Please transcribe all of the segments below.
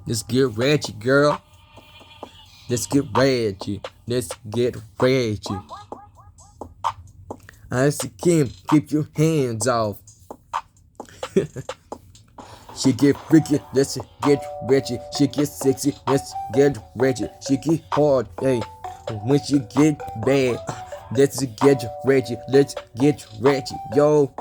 Let's get ratchet, girl. Let's get ratchet. Let's get ratchet. I see Kim, keep your hands off. She get freaky, let's get ratchet. She get sexy, let's get ratchet. She get hard, hey, when she get bad. Let's get ratchet, let's get ratchet, yo.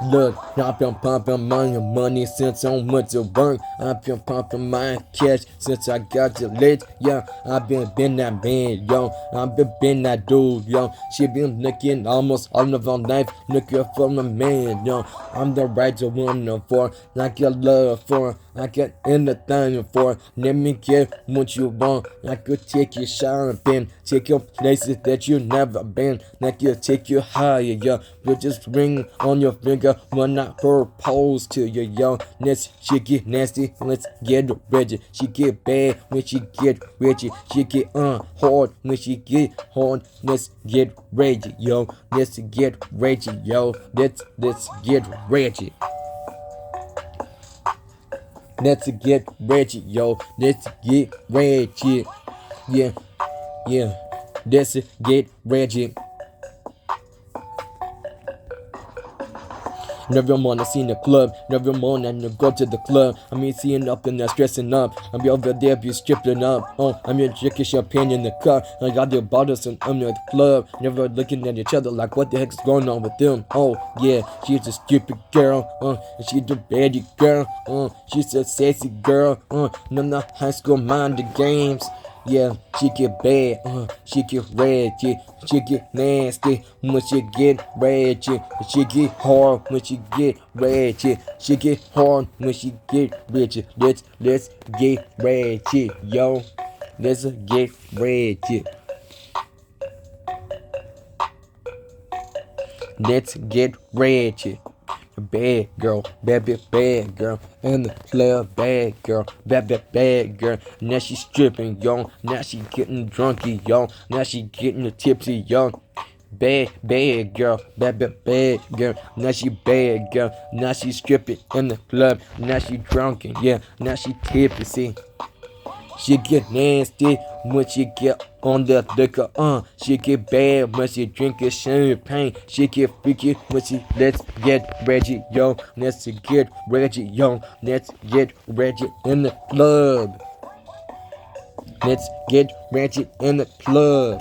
Look, I've been pumping my money since I went to work. I've been pumping my cash since I got to lit, yeah. I've been that man, yo. I've been that dude, yo. She been looking almost all of her life, looking for my man, yo. I'm the right woman for, like your love for. I got anything for. Let me get what you want. I could take you shopping, take you places that you never been. I could take you higher, yo. With this ring on your finger when I propose to you, yo. Let's she get nasty, let's get ready. She get bad when she get ready. She get hard when she get hard. Let's get ready, yo. Let's get ready, yo. Let's get ready. Let's get ratchet, yo. Let's get ratchet. Yeah, yeah. Let's get ratchet. Never wanna see in the club, never wanna go to the club. I mean, seeing up and stressing up. I be over there, be stripping up. Oh, I'm here drinking champagne in the cup. I got the bottles and I'm at the club. Never looking at each other like, what the heck's going on with them? Oh, yeah, she's a stupid girl. And she's the baddie girl. She's a sexy girl. None of high school minded games. Yeah, she get bad, she get ratchet, she get nasty when she get ratchet, she get hard when she get ratchet, she get hard when she get ratchet. Let's get ratchet, yo. Let's get ratchet. Let's get ratchet. Bad girl, bad girl, and the club, bad girl, bad girl. Now she stripping, yo. Now she getting drunky, yo. Now she getting tipsy, yo. Bad girl, bad girl. Now she bad girl. Now she stripping in the club. Now she drunken, yeah. Now she tipsy. She get nasty when she get on the liquor, She get bad when she drinking champagne. She get freaky when she let's get Reggie, yo. Let's get Reggie, yo. Let's get Reggie in the club. Let's get Reggie in the club.